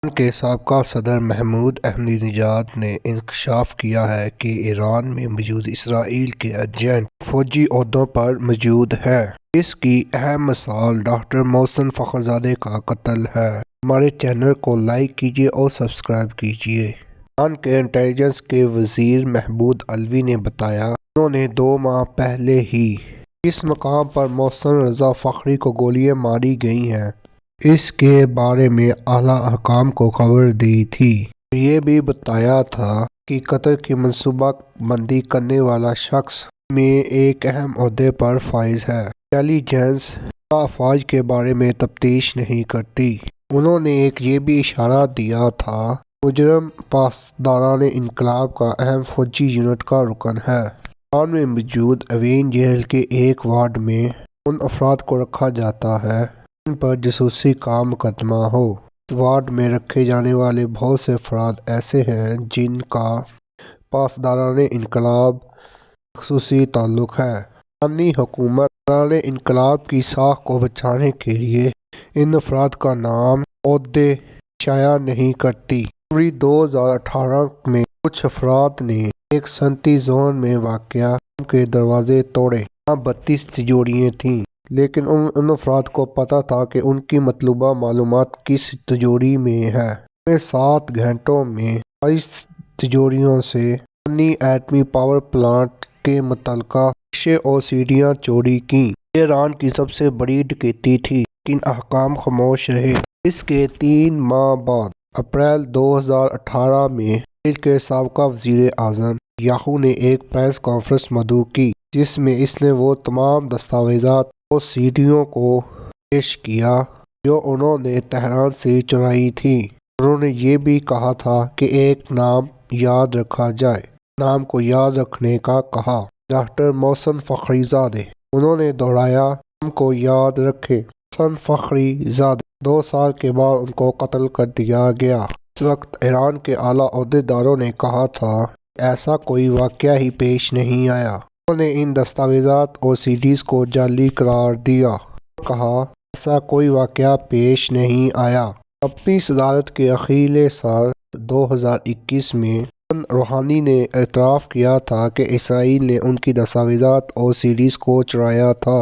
ایران کے سابقہ صدر محمود احمدی نژاد نے انکشاف کیا ہے کہ ایران میں موجود اسرائیل کے ایجنٹ فوجی عہدوں پر موجود ہیں۔ اس کی اہم مثال ڈاکٹر محسن فخرزادہ کا قتل ہے۔ ہمارے چینل کو لائک کیجیے اور سبسکرائب کیجیے۔ ایران کے انٹیلیجنس کے وزیر محمود علوی نے بتایا انہوں نے 2 ماہ پہلے ہی اس مقام پر محسن رضا فخری کو گولیاں ماری گئی ہیں، اس کے بارے میں اعلیٰ حکام کو خبر دی تھی۔ یہ بھی بتایا تھا کہ قتل کی منصوبہ بندی کرنے والا شخص میں ایک اہم عہدے پر فائز ہے۔ انٹیلی جنس افواج کے بارے میں تفتیش نہیں کرتی۔ انہوں نے یہ بھی اشارہ دیا تھا مجرم پاسداران انقلاب کا اہم فوجی یونٹ کا رکن ہے۔ ایران میں موجود اوین جیل کے ایک وارڈ میں ان افراد کو رکھا جاتا ہے جن پر جاسوسی کا مقدمہ ہو۔ اس وارڈ میں رکھے جانے والے بہت سے افراد ایسے ہیں جن کا پاسداران انقلاب خصوصی تعلق ہے۔ ایرانی حکومت پاسداران انقلاب کی ساکھ کو بچانے کے لیے ان افراد کا نام عہدے شائع نہیں کرتی۔ فروری 2018 میں کچھ افراد نے ایک صنعتی زون میں واقع گودام کے دروازے توڑے جہاں 32 تجوریاں تھیں، لیکن ان افراد کو پتہ تھا کہ ان کی مطلوبہ معلومات کس تجوری میں ہے۔ انہوں نے 7 گھنٹوں میں 22 تجوریوں سے ایرانی ایٹمی پاور پلانٹ کے متعلقہ نقشے اور سیڑیاں چوری کیں۔ یہ ایران کی سب سے بڑی ڈکیتی تھی، لیکن حکام خاموش رہے۔ اس کے 3 ماہ بعد اپریل 2018 میں اسرائیل کے سابقہ وزیر اعظم یاہو نے ایک پریس کانفرنس مدعو کی جس میں اس نے وہ تمام دستاویزات اور سیڑیوں کو پیش کیا جو انہوں نے تہران سے چرائی تھیں۔ انہوں نے یہ بھی کہا تھا کہ ایک نام یاد رکھا جائے۔ نام کو یاد رکھنے کا کہا، ڈاکٹر محسن فخریزادہ۔ انہوں نے دہرایا نام کو یاد رکھیں، محسن فخریزادہ۔ 2 سال کے بعد ان کو قتل کر دیا گیا۔ اس وقت ایران کے اعلیٰ عہدیداروں نے کہا تھا کہ ایسا کوئی واقعہ ہی پیش نہیں آیا۔ انہوں نے ان دستاویزات اور سیڈیز کو جعلی قرار دیا اور کہا ایسا کوئی واقعہ پیش نہیں آیا۔ اپنی صدارت کے اخیرلے سال 2021 میں حسن روحانی نے اعتراف کیا تھا کہ اسرائیل نے ان کی دستاویزات اور سیڈیز کو چرایا تھا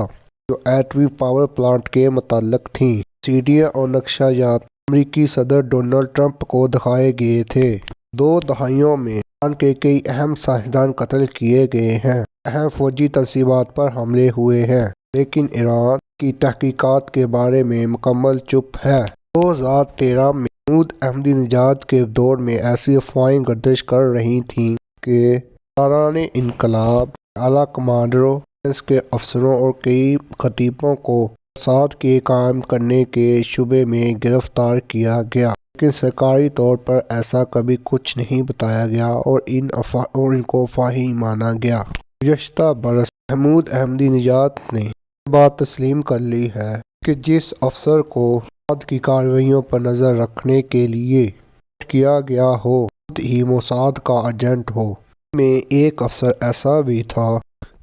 جو ایٹمی پاور پلانٹ کے متعلق تھیں۔ سیڈیاں اور نقشہ جات امریکی صدر ڈونلڈ ٹرمپ کو دکھائے گئے تھے۔ 2 دہائیوں میں ایران کے کئی اہم سائنسدان قتل کیے گئے ہیں، اہم فوجی تنصیبات پر حملے ہوئے ہیں، لیکن ایران کی تحقیقات کے بارے میں مکمل چپ ہے۔ 2013 میں محمود احمدی نژاد کے دور میں ایسی افواہیں گردش کر رہی تھیں کہ پاسداران انقلاب کے اعلیٰ کمانڈروں، انٹیلیجنس کے افسروں اور کئی خطیبوں کو موساد کے کام کرنے کے شبے میں گرفتار کیا گیا، لیکن سرکاری طور پر ایسا کبھی کچھ نہیں بتایا گیا اور ان کو افواہیں مانا گیا۔ گزشتہ برس محمود احمدی نژاد نے یہ بات تسلیم کر لی ہے کہ جس افسر کو موساد کی کارروائیوں پر نظر رکھنے کے لیے اپائنٹ کیا گیا ہو خود ہی موساد کا ایجنٹ ہو۔ ان میں ایک افسر ایسا بھی تھا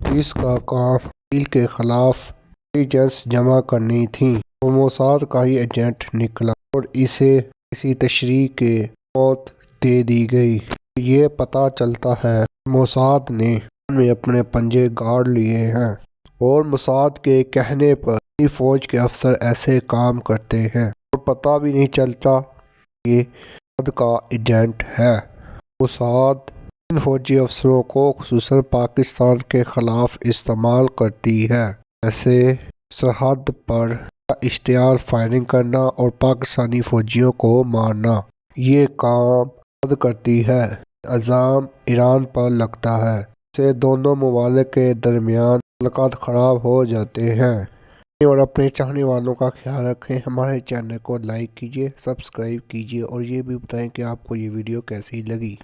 جس کا کام اسرائیل کے خلاف انٹیلیجنس جمع کرنی تھی۔ وہ موساد کا ہی ایجنٹ نکلا اور اسے کسی تشریح کے موت دے دی گئی۔ یہ پتہ چلتا ہے کہ موساد نے ایران میں اپنے پنجے گاڑ لیے ہیں اور موساد کے کہنے پر اپنی فوج کے افسر ایسے کام کرتے ہیں اور پتہ بھی نہیں چلتا کہ یہ موساد کا ایجنٹ ہے۔ موساد ان فوجی افسروں کو خصوصاً پاکستان کے خلاف استعمال کرتی ہے، جیسے سرحد پر اشتعال فائرنگ کرنا اور پاکستانی فوجیوں کو مارنا۔ یہ کام موساد کرتی ہے۔ یہ الزام ایران پر لگتا ہے، جس سے دونوں ممالک کے درمیان تعلقات خراب ہو جاتے ہیں۔ اور اپنے چاہنے والوں کا خیال رکھیں۔ ہمارے چینل کو لائک کیجیے، سبسکرائب کیجیے اور یہ بھی بتائیں کہ آپ کو یہ ویڈیو کیسی لگی۔